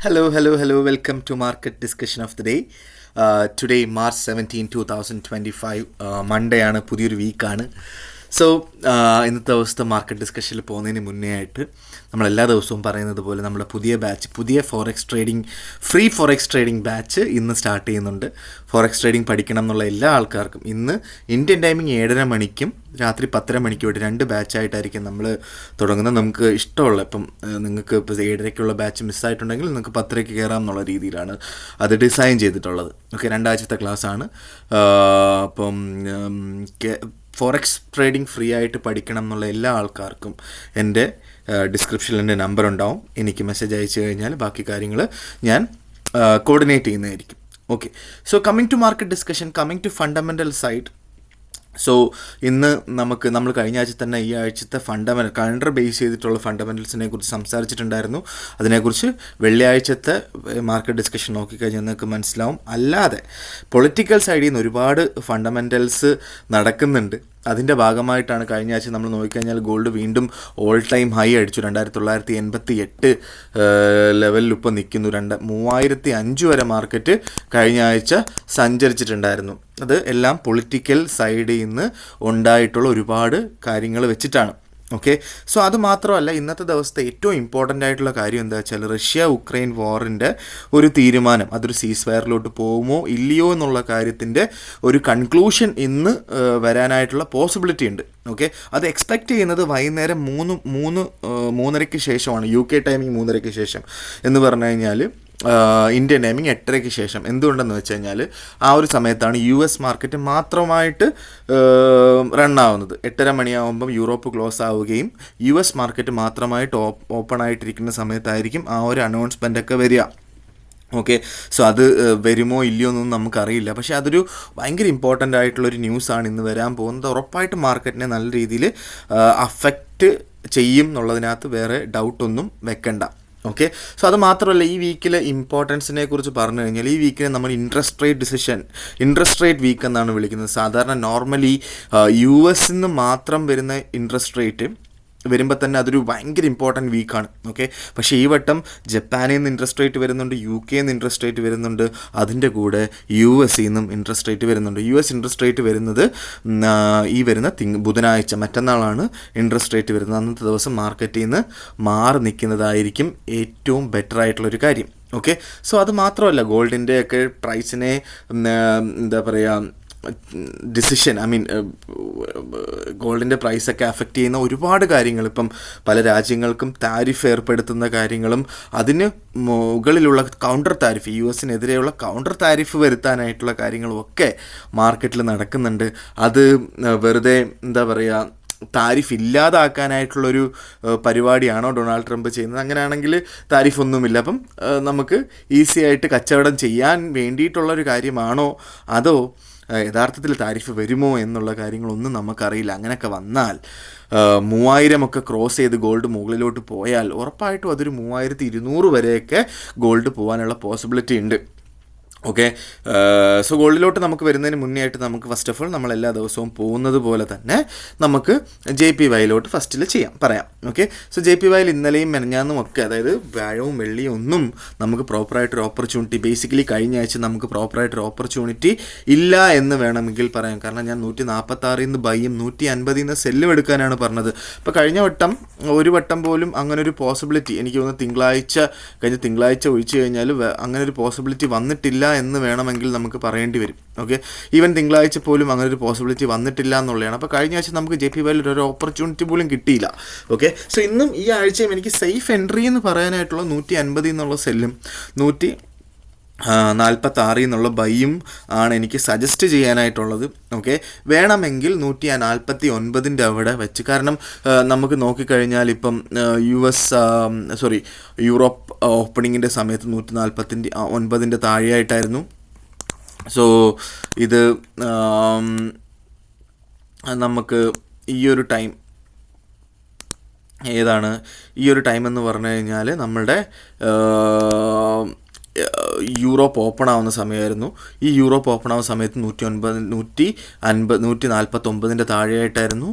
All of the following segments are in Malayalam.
Hello. Welcome to Market Discussion of the Day. Today, March 17, 2025. Monday ആണ്, പുതിയൊരു വീക്കാണ്. സോ ഇന്നത്തെ ദിവസത്തെ മാർക്കറ്റ് ഡിസ്കഷനിൽ പോകുന്നതിന് മുന്നേ ആയിട്ട് നമ്മളെല്ലാ ദിവസവും പറയുന്നത് പോലെ നമ്മുടെ പുതിയ ഫ്രീ ഫോറക്സ് ട്രേഡിംഗ് ബാച്ച് ഇന്ന് സ്റ്റാർട്ട് ചെയ്യുന്നുണ്ട്. ഫോറക്സ് ട്രേഡിംഗ് പഠിക്കണം എന്നുള്ള എല്ലാ ആൾക്കാർക്കും ഇന്ന് ഇന്ത്യൻ ടൈമിംഗ് 7:30 മണിക്കും രാത്രി 10:30 മണിക്കും വേണ്ടി 2 ബാച്ചായിട്ടായിരിക്കും നമ്മൾ തുടങ്ങുന്നത്. നമുക്ക് ഇഷ്ടമുള്ള ഇപ്പം നിങ്ങൾക്ക് ഇപ്പോൾ 7:30ക്കുള്ള ബാച്ച് മിസ്സായിട്ടുണ്ടെങ്കിൽ നിങ്ങൾക്ക് 10:30 കയറാം എന്നുള്ള രീതിയിലാണ് അത് ഡിസൈൻ ചെയ്തിട്ടുള്ളത്. ഓക്കെ, 2 ആഴ്ചത്തെ ക്ലാസ്സാണ്. അപ്പം ഫോറക്സ് ട്രേഡിംഗ് ഫ്രീ ആയിട്ട് പഠിക്കണം എന്നുള്ള എല്ലാ ആൾക്കാർക്കും എൻ്റെ ഡിസ്ക്രിപ്ഷനിൽ എൻ്റെ നമ്പർ ഉണ്ടാവും. എനിക്ക് മെസ്സേജ് അയച്ചു കഴിഞ്ഞാൽ ബാക്കി കാര്യങ്ങൾ ഞാൻ കോർഡിനേറ്റ് ചെയ്യുന്നതായിരിക്കും. Okay, so coming to market discussion, coming to fundamental side. So ഇന്ന് നമ്മൾ കഴിഞ്ഞ ആഴ്ച തന്നെ ഈ ആഴ്ചത്തെ കലണ്ടർ ബേസ് ചെയ്തിട്ടുള്ള ഫണ്ടമെൻ്റൽസിനെ കുറിച്ച് സംസാരിച്ചിട്ടുണ്ടായിരുന്നു. അതിനെക്കുറിച്ച് വെള്ളിയാഴ്ചത്തെ മാർക്കറ്റ് ഡിസ്കഷൻ നോക്കിക്കഴിഞ്ഞാൽ നിങ്ങൾക്ക് മനസ്സിലാവും. അല്ലാതെ പൊളിറ്റിക്കൽ സൈഡിൽ നിന്ന് ഒരുപാട് ഫണ്ടമെൻ്റൽസ് നടക്കുന്നുണ്ട്. അതിൻ്റെ ഭാഗമായിട്ടാണ് കഴിഞ്ഞ ആഴ്ച നമ്മൾ നോക്കിക്കഴിഞ്ഞാൽ ഗോൾഡ് വീണ്ടും ഓൾ ടൈം ഹൈ അടിച്ചു. 2988 ലെവലിൽ ഇപ്പോൾ നിൽക്കുന്നു. 3005 വരെ മാർക്കറ്റ് കഴിഞ്ഞ ആഴ്ച സഞ്ചരിച്ചിട്ടുണ്ടായിരുന്നു. അത് എല്ലാം പൊളിറ്റിക്കൽ സൈഡിൽ നിന്ന് ഉണ്ടായിട്ടുള്ള ഒരുപാട് കാര്യങ്ങൾ വെച്ചിട്ടാണ്. ഓക്കെ, സോ അത് മാത്രമല്ല, ഇന്നത്തെ ദിവസത്തെ ഏറ്റവും ഇമ്പോർട്ടൻ്റ് ആയിട്ടുള്ള കാര്യം എന്താ വെച്ചാൽ റഷ്യ-ഉക്രൈൻ വാറിൻ്റെ ഒരു തീരുമാനം, അതൊരു സീസ് ഫയറിലോട്ട് പോകുമോ ഇല്ലയോ എന്നുള്ള കാര്യത്തിൻ്റെ ഒരു കൺക്ലൂഷൻ ഇന്ന് വരാനായിട്ടുള്ള പോസിബിലിറ്റി ഉണ്ട്. ഓക്കെ, അത് എക്സ്പെക്റ്റ് ചെയ്യുന്നത് വൈകുന്നേരം 3:30 ശേഷമാണ്, UK ടൈമിംഗ് 3:30 ശേഷം എന്ന് പറഞ്ഞു കഴിഞ്ഞാൽ ഇന്ത്യൻ ടൈമിംഗ് 8:30 ശേഷം. എന്തുകൊണ്ടെന്ന് വെച്ച് കഴിഞ്ഞാൽ ആ ഒരു സമയത്താണ് US മാർക്കറ്റ് മാത്രമായിട്ട് റണ്ണാവുന്നത്. 8:30 മണിയാവുമ്പം യൂറോപ്പ് ക്ലോസ് ആവുകയും US മാർക്കറ്റ് മാത്രമായിട്ട് ഓപ്പൺ ആയിട്ടിരിക്കുന്ന സമയത്തായിരിക്കും ആ ഒരു അനൗൺസ്മെൻ്റ് ഒക്കെ വരിക. ഓക്കെ, സോ അത് വരുമോ ഇല്ലയോ എന്നൊന്നും നമുക്കറിയില്ല. പക്ഷേ അതൊരു ഭയങ്കര ഇമ്പോർട്ടൻ്റ് ആയിട്ടുള്ളൊരു ന്യൂസാണ് ഇന്ന് വരാൻ പോകുന്നത്. ഉറപ്പായിട്ട് മാർക്കറ്റിനെ നല്ല രീതിയിൽ അഫക്റ്റ് ചെയ്യും എന്നുള്ളതിനകത്ത് വേറെ ഡൗട്ടൊന്നും വെക്കണ്ട. ഓക്കെ, സോ അത് മാത്രമല്ല, ഈ വീക്കിലെ ഇമ്പോർട്ടൻസിനെ കുറിച്ച് പറഞ്ഞു കഴിഞ്ഞാൽ ഈ വീക്കിനെ നമ്മൾ ഇൻട്രസ്റ്റ് റേറ്റ് വീക്ക് എന്നാണ് വിളിക്കുന്നത്. സാധാരണ നോർമലി US നിന്ന് മാത്രം വരുന്ന ഇൻട്രസ്റ്റ് റേറ്റ് വരുമ്പോൾ തന്നെ അതൊരു ഭയങ്കര ഇമ്പോർട്ടൻറ്റ് വീക്കാണ്. ഓക്കെ, പക്ഷേ ഈ വട്ടം ജപ്പാനിൽ നിന്ന് ഇൻട്രസ്റ്റ് റേറ്റ് വരുന്നുണ്ട്, UK നിന്ന് ഇൻട്രസ്റ്റ് റേറ്റ് വരുന്നുണ്ട്, അതിൻ്റെ കൂടെ US നിന്നും ഇൻട്രസ്റ്റ് റേറ്റ് വരുന്നുണ്ട്. US ഇൻട്രസ്റ്റ് റേറ്റ് വരുന്നത് ഈ വരുന്ന ബുധനാഴ്ച, മറ്റന്നാളാണ് ഇൻട്രസ്റ്റ് റേറ്റ് വരുന്നത്. അന്നത്തെ ദിവസം മാർക്കറ്റിൽ നിന്ന് മാറി നിൽക്കുന്നതായിരിക്കും ഏറ്റവും ബെറ്റർ ആയിട്ടുള്ളൊരു കാര്യം. ഓക്കെ, സോ അത് മാത്രമല്ല, ഗോൾഡിൻ്റെ ഒക്കെ പ്രൈസിനെ എന്താ പറയുക ഗോൾഡിൻ്റെ പ്രൈസൊക്കെ അഫക്റ്റ് ചെയ്യുന്ന ഒരുപാട് കാര്യങ്ങൾ, ഇപ്പം പല രാജ്യങ്ങൾക്കും താരിഫ് ഏർപ്പെടുത്തുന്ന കാര്യങ്ങളും അതിന് മുകളിലുള്ള കൗണ്ടർ താരിഫ്, US-നെതിരെയുള്ള കൗണ്ടർ താരിഫ് വരുത്താനായിട്ടുള്ള കാര്യങ്ങളും ഒക്കെ മാർക്കറ്റിൽ നടക്കുന്നുണ്ട്. അത് വെറുതെ എന്താ പറയുക താരിഫ് ഇല്ലാതാക്കാനായിട്ടുള്ളൊരു പരിപാടിയാണോ ഡൊണാൾഡ് ട്രംപ് ചെയ്യുന്നത്? അങ്ങനെയാണെങ്കിൽ താരിഫ് ഒന്നുമില്ല, അപ്പം നമുക്ക് ഈസി ആയിട്ട് കച്ചവടം ചെയ്യാൻ വേണ്ടിയിട്ടുള്ളൊരു കാര്യമാണോ, അതോ യഥാർത്ഥത്തിൽ താരിഫ് വരുമോ എന്നുള്ള കാര്യങ്ങളൊന്നും നമുക്കറിയില്ല. അങ്ങനെയൊക്കെ വന്നാൽ 3000 ഒക്കെ ക്രോസ് ചെയ്ത് ഗോൾഡ് മുകളിലോട്ട് പോയാൽ ഉറപ്പായിട്ടും അതൊരു 3200 വരെയൊക്കെ ഗോൾഡ് പോകാനുള്ള പോസിബിലിറ്റി ഉണ്ട്. ഓക്കെ, സോ ഗോൾഡിലോട്ട് നമുക്ക് വരുന്നതിന് മുന്നേ ആയിട്ട് നമുക്ക് ഫസ്റ്റ് ഓഫ് ഓൾ നമ്മൾ എല്ലാ ദിവസവും പോകുന്നത് പോലെ തന്നെ നമുക്ക് JPYയിലോട്ട് ഫസ്റ്റിൽ പറയാം. ഓക്കെ, സോ JPYയിൽ ഇന്നലെയും മെനഞ്ഞാന്നും ഒക്കെ, അതായത് വ്യാഴവും വെള്ളിയും ഒന്നും നമുക്ക് പ്രോപ്പറായിട്ടൊരു ഓപ്പർച്യൂണിറ്റി, ബേസിക്കലി കഴിഞ്ഞ ആഴ്ച നമുക്ക് പ്രോപ്പറായിട്ടൊരു ഓപ്പർച്യൂണിറ്റി ഇല്ല എന്ന് വേണമെങ്കിൽ പറയാം. കാരണം ഞാൻ 146 നിന്ന് ബൈയും 150 നിന്ന് സെല്ലും എടുക്കാനാണ് പറഞ്ഞത്. അപ്പോൾ കഴിഞ്ഞ വട്ടം പോലും അങ്ങനൊരു പോസിബിലിറ്റി എനിക്ക് തോന്നുന്നു കഴിഞ്ഞ തിങ്കളാഴ്ച ഒഴിച്ചു കഴിഞ്ഞാൽ അങ്ങനൊരു പോസിബിലിറ്റി വന്നിട്ടില്ല എന്ന് വേണമെങ്കിൽ നമുക്ക് പറയേണ്ടി വരും. ഓക്കെ, ഈവൻ തിങ്കളാഴ്ച പോലും അങ്ങനെ ഒരു പോസിബിലിറ്റി വന്നിട്ടില്ല എന്നുള്ളതാണ്. അപ്പോൾ കഴിഞ്ഞ ആഴ്ച നമുക്ക് JPYയിൽ ഒരു ഓപ്പർച്യൂണിറ്റി പോലും കിട്ടിയില്ല. ഓക്കെ, സോ ഇന്നും ഈ ആഴ്ചയും എനിക്ക് സേഫ് എൻട്രി എന്ന് പറയാനായിട്ടുള്ള 150 എന്നുള്ള സെല്ലും 146 എന്നുള്ള ബൈയും ആണ് എനിക്ക് സജസ്റ്റ് ചെയ്യാനായിട്ടുള്ളത്. ഓക്കെ, വേണമെങ്കിൽ 149 അവിടെ വെച്ച്, കാരണം നമുക്ക് നോക്കിക്കഴിഞ്ഞാൽ ഇപ്പം യൂറോപ്പ് ഓപ്പണിങ്ങിൻ്റെ സമയത്ത് 149 താഴെയായിട്ടായിരുന്നു. സോ ഇത് നമുക്ക് ഈ ഒരു ടൈം ഈ ഒരു ടൈം എന്ന് പറഞ്ഞു കഴിഞ്ഞാൽ നമ്മളുടെ യൂറോപ്പ് ഓപ്പൺ ആവുന്ന സമയമായിരുന്നു. ഈ യൂറോപ്പ് ഓപ്പൺ ആവുന്ന സമയത്ത് 149 താഴെയായിട്ടായിരുന്നു.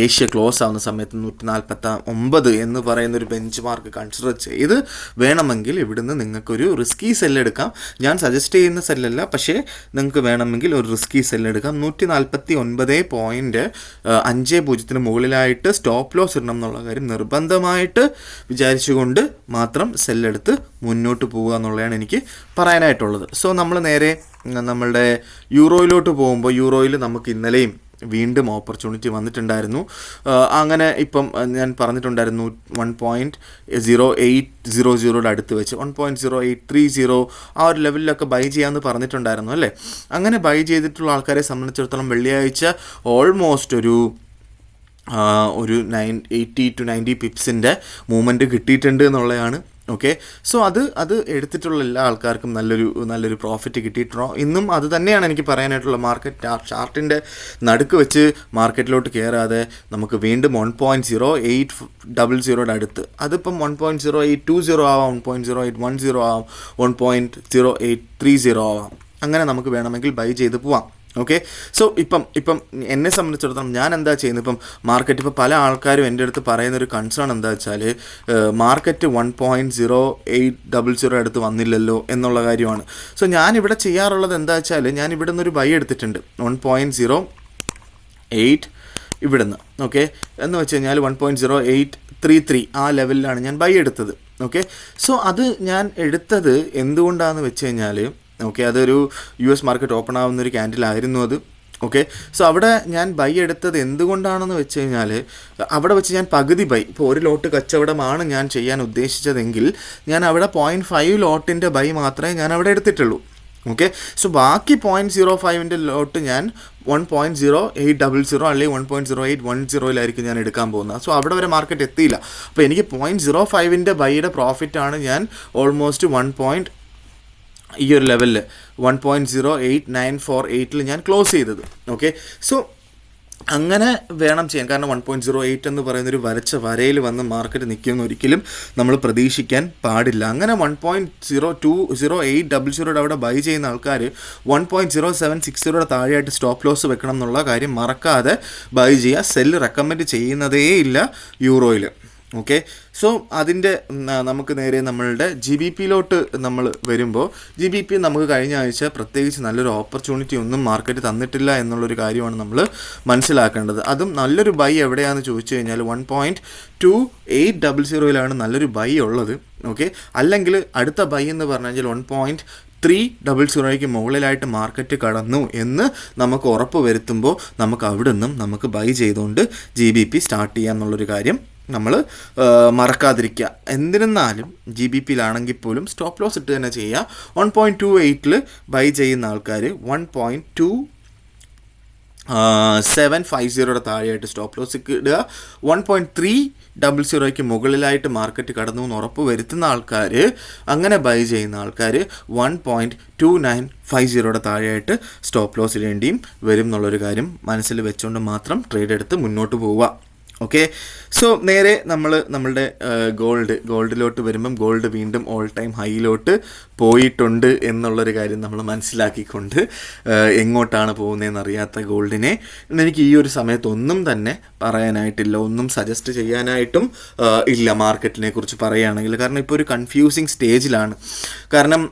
ഏഷ്യ ക്ലോസ് ആവുന്ന സമയത്ത് 149 എന്ന് പറയുന്നൊരു ബെഞ്ച് മാർക്ക് കൺസിഡർ ചെയ്ത് വേണമെങ്കിൽ ഇവിടുന്ന് നിങ്ങൾക്കൊരു റിസ്കി സെല്ലെടുക്കാം. ഞാൻ സജസ്റ്റ് ചെയ്യുന്ന സെല്ലല്ല, പക്ഷേ നിങ്ങൾക്ക് വേണമെങ്കിൽ ഒരു റിസ്കി സെല്ലെടുക്കാം. 149.50 മുകളിലായിട്ട് സ്റ്റോപ്പ് ലോസ് ഇടണം എന്നുള്ള കാര്യം നിർബന്ധമായിട്ട് വിചാരിച്ചുകൊണ്ട് മാത്രം സെല്ലെടുത്ത് മുന്നോട്ട് പോവുക എന്നുള്ളതാണ് എനിക്ക് പറയാനായിട്ടുള്ളത്. സോ നമ്മൾ നേരെ നമ്മളുടെ യൂറോയിലോട്ട് പോകുമ്പോൾ യൂറോയിൽ നമുക്ക് ഇന്നലെയും വീണ്ടും ഓപ്പർച്യൂണിറ്റി വന്നിട്ടുണ്ടായിരുന്നു. അങ്ങനെ ഇപ്പം ഞാൻ പറഞ്ഞിട്ടുണ്ടായിരുന്നു 1.0800 അടുത്ത് വെച്ച് 1.0830 ആ ഒരു ലെവലിലൊക്കെ ബൈ ചെയ്യാമെന്ന് പറഞ്ഞിട്ടുണ്ടായിരുന്നു അല്ലേ. അങ്ങനെ ബൈ ചെയ്തിട്ടുള്ള ആൾക്കാരെ സംബന്ധിച്ചിടത്തോളം വെള്ളിയാഴ്ച ഓൾമോസ്റ്റ് ഒരു 80 to 90 പിപ്സിൻ്റെ മൂവ്മെൻറ്റ് കിട്ടിയിട്ടുണ്ട് എന്നുള്ളതാണ്. ഓക്കെ, സോ അത് എടുത്തിട്ടുള്ള എല്ലാ ആൾക്കാർക്കും നല്ലൊരു പ്രോഫിറ്റ് കിട്ടിയിട്ടുണ്ടോ ഇന്നും അത് തന്നെയാണ് എനിക്ക് പറയാനായിട്ടുള്ള. മാർക്കറ്റ് ചാർട്ടിൻ്റെ നടുക്ക് വെച്ച് മാർക്കറ്റിലോട്ട് കയറാതെ നമുക്ക് വീണ്ടും 1.0800 അടുത്ത്, അതിപ്പം 1.0820 ആവാം, 1.0810 ആവാം, 1.0830 ആവാം. അങ്ങനെ നമുക്ക് വേണമെങ്കിൽ ബൈ ചെയ്ത് പോവാം. ഓക്കെ, സോ ഇപ്പം എന്നെ സംബന്ധിച്ചിടത്തോളം ഞാൻ എന്താ ചെയ്യുന്നത്, ഇപ്പം മാർക്കറ്റ് ഇപ്പോൾ പല ആൾക്കാരും എൻ്റെ അടുത്ത് പറയുന്നൊരു കൺസേൺ എന്താ വെച്ചാൽ മാർക്കറ്റ് 1.0800 അടുത്ത് വന്നില്ലല്ലോ എന്നുള്ള കാര്യമാണ്. സോ ഞാനിവിടെ ചെയ്യാറുള്ളത് എന്താ വെച്ചാൽ ഞാൻ ഇവിടെ നിന്നൊരു ബൈ എടുത്തിട്ടുണ്ട് 1.08 ഇവിടുന്ന്. ഓക്കെ, എന്ന് വെച്ച് കഴിഞ്ഞാൽ 1.0833 ആ ലെവലിലാണ് ഞാൻ ബൈ എടുത്തത്. ഓക്കെ, സോ അത് ഞാൻ എടുത്തത് എന്തുകൊണ്ടാണെന്ന് വെച്ച് കഴിഞ്ഞാൽ ഓക്കെ, അതൊരു US മാർക്കറ്റ് ഓപ്പൺ ആവുന്നൊരു ക്യാൻഡിലായിരുന്നു അത്. ഓക്കെ, സോ അവിടെ ഞാൻ ബൈ എടുത്തത് എന്തുകൊണ്ടാണെന്ന് വെച്ച് കഴിഞ്ഞാൽ അവിടെ വെച്ച് ഞാൻ പകുതി ബൈ, ഇപ്പോൾ ഒരു ലോട്ട് കച്ചവടമാണ് ഞാൻ ചെയ്യാൻ ഉദ്ദേശിച്ചതെങ്കിൽ ഞാൻ അവിടെ 0.5 ലോട്ടിൻ്റെ ബൈ മാത്രമേ ഞാൻ അവിടെ എടുത്തിട്ടുള്ളൂ. ഓക്കെ, സോ ബാക്കി 0.05 ലോട്ട് ഞാൻ 1.0800 അല്ലെങ്കിൽ 1.0810 ഞാൻ എടുക്കാൻ പോകുന്നത്. സോ അവിടെ വരെ മാർക്കറ്റ് എത്തിയില്ല. അപ്പോൾ എനിക്ക് 0.05 ബൈയുടെ പ്രോഫിറ്റാണ് ഞാൻ ഓൾമോസ്റ്റ് ഈ ഒരു ലെവലിൽ 1.08948 ഞാൻ ക്ലോസ് ചെയ്തത്. ഓക്കെ, സോ അങ്ങനെ വേണം ചെയ്യാൻ. കാരണം 1.08 എന്ന് പറയുന്നൊരു വരച്ച വരയിൽ വന്ന് മാർക്കറ്റ് നിൽക്കുമെന്ന് ഒരിക്കലും നമ്മൾ പ്രതീക്ഷിക്കാൻ പാടില്ല. അങ്ങനെ 1.020800 അവിടെ ബൈ ചെയ്യുന്ന ആൾക്കാർ 1.0760 താഴെയായിട്ട് സ്റ്റോപ്പ് ലോസ് വെക്കണം എന്നുള്ള കാര്യം മറക്കാതെ ബൈ ചെയ്യുക. സെല്ല് റെക്കമെൻഡ് ചെയ്യുന്നതേ ഇല്ല യൂറോയിൽ. ഓക്കെ, സോ അതിൻ്റെ നമുക്ക് നേരെ നമ്മളുടെ GBPയിലോട്ട് നമ്മൾ വരുമ്പോൾ GBP നമുക്ക് കഴിഞ്ഞ ആഴ്ച പ്രത്യേകിച്ച് നല്ലൊരു ഓപ്പർച്യൂണിറ്റി ഒന്നും മാർക്കറ്റ് തന്നിട്ടില്ല എന്നുള്ളൊരു കാര്യമാണ് നമ്മൾ മനസ്സിലാക്കേണ്ടത്. അതും നല്ലൊരു ബൈ എവിടെയാണെന്ന് ചോദിച്ചു കഴിഞ്ഞാൽ 1.2800 നല്ലൊരു ബൈ ഉള്ളത്. ഓക്കെ, അല്ലെങ്കിൽ അടുത്ത ബൈ എന്ന് പറഞ്ഞു കഴിഞ്ഞാൽ 1.300 മുകളിലായിട്ട് മാർക്കറ്റ് കടന്നു എന്ന് നമുക്ക് ഉറപ്പ് വരുത്തുമ്പോൾ നമുക്ക് അവിടെ നിന്നും നമുക്ക് ബൈ ചെയ്തുകൊണ്ട് GBP സ്റ്റാർട്ട് ചെയ്യാമെന്നുള്ളൊരു കാര്യം നമ്മൾ മറക്കാതിരിക്കുക. എന്നിരുന്നാലും GBPയിലാണെങ്കിൽ പോലും സ്റ്റോപ്പ് ലോസ് ഇട്ട് തന്നെ ചെയ്യുക. 1.28 ബൈ ചെയ്യുന്ന ആൾക്കാർ 1.2750 താഴെയായിട്ട് സ്റ്റോപ്പ് ലോസ് ഇടുക. 1.300 മുകളിലായിട്ട് മാർക്കറ്റ് കടന്നു എന്ന് ഉറപ്പ് വരുത്തുന്ന ആൾക്കാർ, അങ്ങനെ ബൈ ചെയ്യുന്ന ആൾക്കാർ 1.2950 താഴെയായിട്ട് സ്റ്റോപ്പ് ലോസ് ഇടേണ്ടിയും വരും എന്നുള്ളൊരു കാര്യം മനസ്സിൽ വെച്ചുകൊണ്ട് മാത്രം ട്രേഡ് എടുത്ത് മുന്നോട്ട് പോവുക. ഓക്കെ, സോ നേരെ നമ്മളുടെ ഗോൾഡിലോട്ട് വരുമ്പം ഗോൾഡ് വീണ്ടും ഓൾ ടൈം ഹൈയിലോട്ട് പോയിട്ടുണ്ട് എന്നുള്ളൊരു കാര്യം നമ്മൾ മനസ്സിലാക്കിക്കൊണ്ട് എങ്ങോട്ടാണ് പോകുന്നതെന്ന് അറിയാത്ത ഗോൾഡിനെ എനിക്ക് ഈ ഒരു സമയത്ത് ഒന്നും തന്നെ പറയാനായിട്ടില്ല, ഒന്നും സജസ്റ്റ് ചെയ്യാനായിട്ടും ഇല്ല മാർക്കറ്റിനെ കുറിച്ച് പറയുകയാണെങ്കിൽ. കാരണം ഇപ്പോൾ ഒരു കൺഫ്യൂസിങ് സ്റ്റേജിലാണ്. കാരണം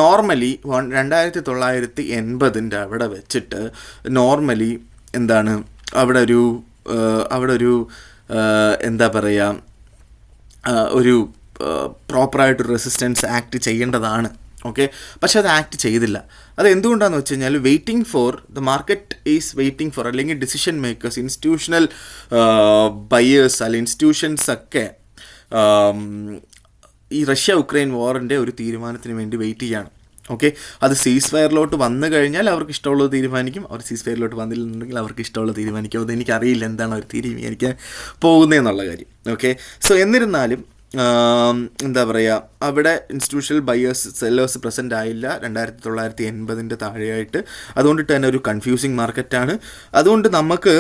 നോർമലി 2980 അവിടെ വെച്ചിട്ട് നോർമലി എന്താണ് അവിടെ ഒരു എന്താ പറയുക, ഒരു പ്രോപ്പറായിട്ടൊരു റെസിസ്റ്റൻസ് ആക്ട് ചെയ്യേണ്ടതാണ്. ഓക്കെ, പക്ഷെ അത് ആക്ട് ചെയ്തില്ല. അത് എന്തുകൊണ്ടാണെന്ന് വെച്ച് കഴിഞ്ഞാൽ the market is waiting for, അല്ലെങ്കിൽ ഡിസിഷൻ മേക്കേഴ്സ്, ഇൻസ്റ്റിറ്റ്യൂഷണൽ ബയേഴ്സ് അല്ലെങ്കിൽ ഇൻസ്റ്റിറ്റ്യൂഷൻസ് ഒക്കെ ഈ റഷ്യ ഉക്രൈൻ വാറിൻ്റെ ഒരു തീരുമാനത്തിന് വേണ്ടി വെയിറ്റ് ചെയ്യാണ്. ഓക്കെ, അത് സീസ് ഫയറിലോട്ട് വന്നു കഴിഞ്ഞാൽ അവർക്ക് ഇഷ്ടമുള്ളത് തീരുമാനിക്കും, അവർ സീസ് ഫയറിലോട്ട് വന്നില്ലെന്നുണ്ടെങ്കിൽ അവർക്ക് ഇഷ്ടമുള്ളത് തീരുമാനിക്കും. അത് എനിക്കറിയില്ല എന്താണ് അവർ തീരുമാനിക്കാൻ പോകുന്നതെന്നുള്ള കാര്യം. ഓക്കെ, സോ എന്നിരുന്നാലും എന്താ പറയുക, അവിടെ ഇൻസ്റ്റിറ്റ്യൂഷണൽ ബയേഴ്സ് സെല്ലേഴ്സ് പ്രസൻ്റ് ആയില്ല 2980 താഴെയായിട്ട്. അതുകൊണ്ടിട്ട് തന്നെ ഒരു കൺഫ്യൂസിങ് മാർക്കറ്റാണ്. അതുകൊണ്ട് നമുക്ക്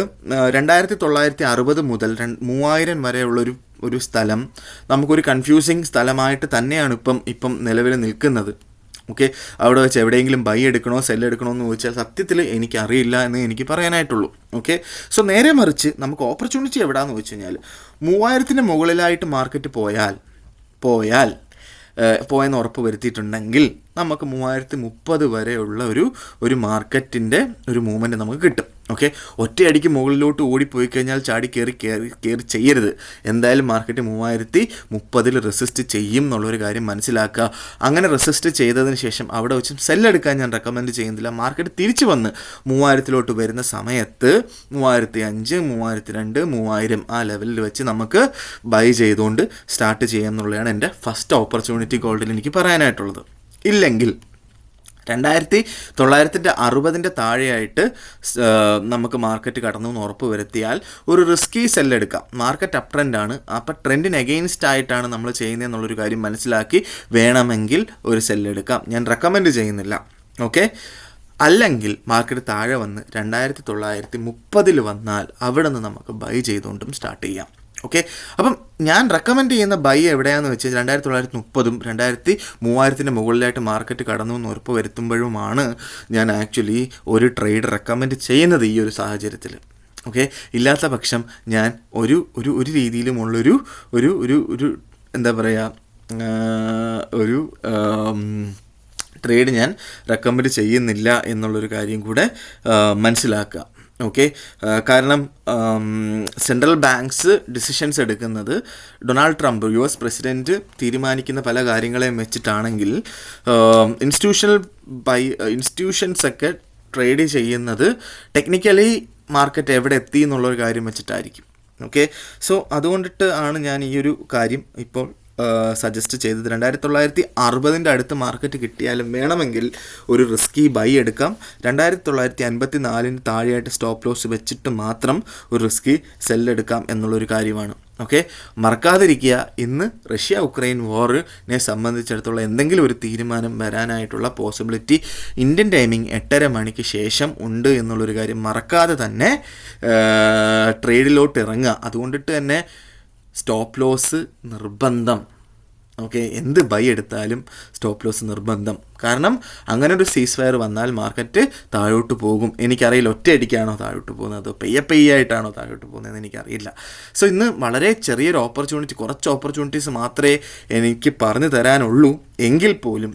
2960 മുതൽ 3000 വരെയുള്ളൊരു സ്ഥലം നമുക്കൊരു കൺഫ്യൂസിങ് സ്ഥലമായിട്ട് തന്നെയാണ് ഇപ്പം നിലവിൽ നിൽക്കുന്നത്. ഓക്കെ, അവിടെ വെച്ച് എവിടെയെങ്കിലും ബൈ എടുക്കണോ സെൽ എടുക്കണോ എന്ന് ചോദിച്ചാൽ സത്യത്തിൽ എനിക്കറിയില്ല എന്ന് എനിക്ക് പറയാനായിട്ടുള്ളൂ. ഓക്കെ, സോ നേരെ മറിച്ച് നമുക്ക് ഓപ്പർച്യൂണിറ്റി എവിടെയാണെന്ന് വെച്ച് കഴിഞ്ഞാൽ 3000-ന് മുകളിലായിട്ട് മാർക്കറ്റ് പോയെന്ന് ഉറപ്പ് വരുത്തിയിട്ടുണ്ടെങ്കിൽ നമുക്ക് 3030 വരെയുള്ള ഒരു മാർക്കറ്റിൻ്റെ ഒരു മൂവ്മെൻറ്റ് നമുക്ക് കിട്ടും. ഓക്കെ, ഒറ്റയടിക്ക് മുകളിലോട്ട് ഓടിപ്പോയി കഴിഞ്ഞാൽ ചാടി കയറി ചെയ്യരുത്. എന്തായാലും മാർക്കറ്റ് 3030 റെസിസ്റ്റ് ചെയ്യും എന്നുള്ളൊരു കാര്യം മനസ്സിലാക്കുക. അങ്ങനെ റെസിസ്റ്റ് ചെയ്തതിന് ശേഷം അവിടെ വെച്ച് സെല്ലെടുക്കാൻ ഞാൻ റെക്കമെൻഡ് ചെയ്യുന്നില്ല. മാർക്കറ്റ് തിരിച്ചു വന്ന് 3000-ലോട്ട് വരുന്ന സമയത്ത് 3005, 3002, 3000 ആ ലെവലിൽ വെച്ച് നമുക്ക് ബൈ ചെയ്തുകൊണ്ട് സ്റ്റാർട്ട് ചെയ്യാം എന്നുള്ളതാണ് എൻ്റെ ഫസ്റ്റ് ഓപ്പർച്യൂണിറ്റി ഗോൾഡിൽ എനിക്ക് പറയാനായിട്ടുള്ളത്. ഇല്ലെങ്കിൽ 2960 താഴെയായിട്ട് നമുക്ക് മാർക്കറ്റ് കടന്നു എന്ന് ഉറപ്പ് വരുത്തിയാൽ ഒരു റിസ്കി സെല്ലെടുക്കാം. മാർക്കറ്റ് അപ് ട്രെൻഡാണ്, അപ്പോൾ ട്രെൻഡിന് എഗെയിൻസ്റ്റ് ആയിട്ടാണ് നമ്മൾ ചെയ്യുന്നതെന്നുള്ളൊരു കാര്യം മനസ്സിലാക്കി വേണമെങ്കിൽ ഒരു സെല്ലെടുക്കാം. ഞാൻ റെക്കമെൻഡ് ചെയ്യുന്നില്ല. ഓക്കെ, അല്ലെങ്കിൽ മാർക്കറ്റ് താഴെ വന്ന് 2930 വന്നാൽ അവിടെ നിന്ന് നമുക്ക് ബൈ ചെയ്തുകൊണ്ടും സ്റ്റാർട്ട് ചെയ്യാം. ഓക്കെ, അപ്പം ഞാൻ റെക്കമെൻഡ് ചെയ്യുന്ന ബൈ എവിടെയാണെന്ന് വെച്ചാൽ 2930-ഉം 3000-ന് മുകളിലായിട്ട് മാർക്കറ്റ് കടന്നു എന്ന് ഉറപ്പ് വരുത്തുമ്പോഴുമാണ് ഞാൻ ആക്ച്വലി ഒരു ട്രേഡ് റെക്കമെൻഡ് ചെയ്യുന്നത് ഈ ഒരു സാഹചര്യത്തിൽ. ഓക്കെ, ഇല്ലാത്ത പക്ഷം ഞാൻ ഒരു രീതിയിലുമുള്ളൊരു എന്താ പറയുക ഒരു ട്രേഡ് ഞാൻ റെക്കമെൻഡ് ചെയ്യുന്നില്ല എന്നുള്ളൊരു കാര്യം കൂടെ മനസ്സിലാക്കുക. ഓക്കെ, കാരണം സെൻട്രൽ ബാങ്ക്സ് ഡിസിഷൻസ് എടുക്കുന്നത് ഡൊണാൾഡ് ട്രംപ് US പ്രസിഡൻറ്റ് തീരുമാനിക്കുന്ന പല കാര്യങ്ങളെയും വെച്ചിട്ടാണെങ്കിൽ ഇൻസ്റ്റിറ്റ്യൂഷൻസൊക്കെ ട്രേഡ് ചെയ്യുന്നത് ടെക്നിക്കലി മാർക്കറ്റ് എവിടെ എത്തി എന്നുള്ളൊരു കാര്യം വെച്ചിട്ടായിരിക്കും. ഓക്കെ, സോ അതുകൊണ്ടിട്ട് ആണ് ഞാൻ ഈ ഒരു കാര്യം ഇപ്പോൾ സജസ്റ്റ് ചെയ്തത്. 2960 അടുത്ത് മാർക്കറ്റ് കിട്ടിയാലും വേണമെങ്കിൽ ഒരു റിസ്കി ബൈ എടുക്കാം. 2954-ന് താഴെയായിട്ട് സ്റ്റോപ്പ് ലോസ് വെച്ചിട്ട് മാത്രം ഒരു റിസ്കി സെല്ലെടുക്കാം എന്നുള്ളൊരു കാര്യമാണ്. ഓക്കെ, മറക്കാതിരിക്കുക, ഇന്ന് റഷ്യ-ഉക്രൈൻ വാറിനെ സംബന്ധിച്ചിടത്തോളം എന്തെങ്കിലും ഒരു തീരുമാനം വരാനായിട്ടുള്ള പോസിബിലിറ്റി ഇന്ത്യൻ ടൈമിംഗ് 8:30 മണിക്ക് ശേഷം ഉണ്ട് എന്നുള്ളൊരു കാര്യം മറക്കാതെ തന്നെ ട്രേഡിലോട്ട് ഇറങ്ങുക. അതുകൊണ്ടിട്ട് തന്നെ സ്റ്റോപ്പ് ലോസ് നിർബന്ധം. ഓക്കെ, എന്ത് ബൈ എടുത്താലും സ്റ്റോപ്പ് ലോസ് നിർബന്ധം. കാരണം അങ്ങനെ ഒരു സീസ് ഫയർ വന്നാൽ മാർക്കറ്റ് താഴോട്ട് പോകും. എനിക്കറിയില്ല ഒറ്റയടിക്കാണോ താഴോട്ട് പോകുന്നത്, പെയ്യായിട്ടാണോ താഴോട്ട് പോകുന്നതെന്ന് എനിക്കറിയില്ല. സോ ഇന്ന് വളരെ ചെറിയൊരു ഓപ്പർച്യൂണിറ്റി, കുറച്ച് ഓപ്പർച്യൂണിറ്റീസ് മാത്രമേ എനിക്ക് പറഞ്ഞു തരാനുള്ളൂ. എങ്കിൽ പോലും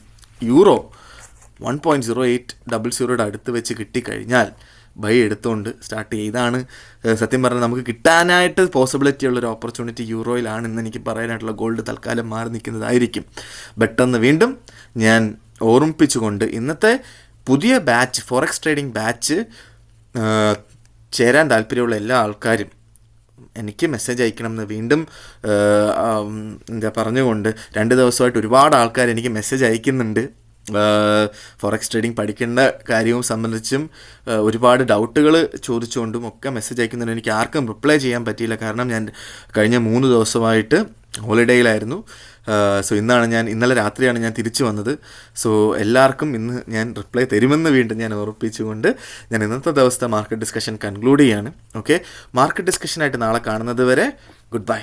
യൂറോ 1.0800 അടുത്ത് വെച്ച് കിട്ടിക്കഴിഞ്ഞാൽ ബൈ എടുത്തുകൊണ്ട് സ്റ്റാർട്ട് ചെയ്താണ് സത്യം പറഞ്ഞാൽ നമുക്ക് കിട്ടാനായിട്ട് പോസിബിലിറ്റി ഉള്ളൊരു ഓപ്പർച്യൂണിറ്റി യൂറോയിലാണ് ഇന്ന് എനിക്ക് പറയാനായിട്ടുള്ള. ഗോൾഡ് തൽക്കാലം മാറി നിൽക്കുന്നതായിരിക്കും. പെട്ടെന്ന് വീണ്ടും ഞാൻ ഓർമ്മിപ്പിച്ചുകൊണ്ട് ഇന്നത്തെ പുതിയ ബാച്ച്, ഫോറക്സ് ട്രേഡിംഗ് ബാച്ച് ചേരാൻ താല്പര്യമുള്ള എല്ലാ ആൾക്കാരും എനിക്ക് മെസ്സേജ് അയക്കണമെന്ന് വീണ്ടും പറഞ്ഞുകൊണ്ട് 2 ദിവസമായിട്ട് ഒരുപാട് ആൾക്കാർ എനിക്ക് മെസ്സേജ് അയക്കുന്നുണ്ട്. ഫോറക്സ് ട്രേഡിംഗ് പഠിക്കേണ്ട കാര്യവും സംബന്ധിച്ചും ഒരുപാട് ഡൗട്ടുകൾ ചോദിച്ചുകൊണ്ടും ഒക്കെ മെസ്സേജ് അയക്കുന്നുണ്ട്. എനിക്ക് ആർക്കും റിപ്ലൈ ചെയ്യാൻ പറ്റിയില്ല, കാരണം ഞാൻ കഴിഞ്ഞ 3 ദിവസമായിട്ട് ഹോളിഡേയിലായിരുന്നു. സോ ഇന്നലെ രാത്രിയാണ് ഞാൻ തിരിച്ചു വന്നത്. സോ എല്ലാവർക്കും ഇന്ന് ഞാൻ റിപ്ലൈ തരുമെന്ന് വീണ്ടും ഞാൻ ഓർപ്പിച്ചുകൊണ്ട് ഞാൻ ഇന്നത്തെ ദിവസത്തെ മാർക്കറ്റ് ഡിസ്കഷൻ കൺക്ലൂഡ് ചെയ്യാണ്. ഓക്കെ, മാർക്കറ്റ് ഡിസ്കഷനായിട്ട് നാളെ കാണുന്നത് വരെ ഗുഡ് ബൈ.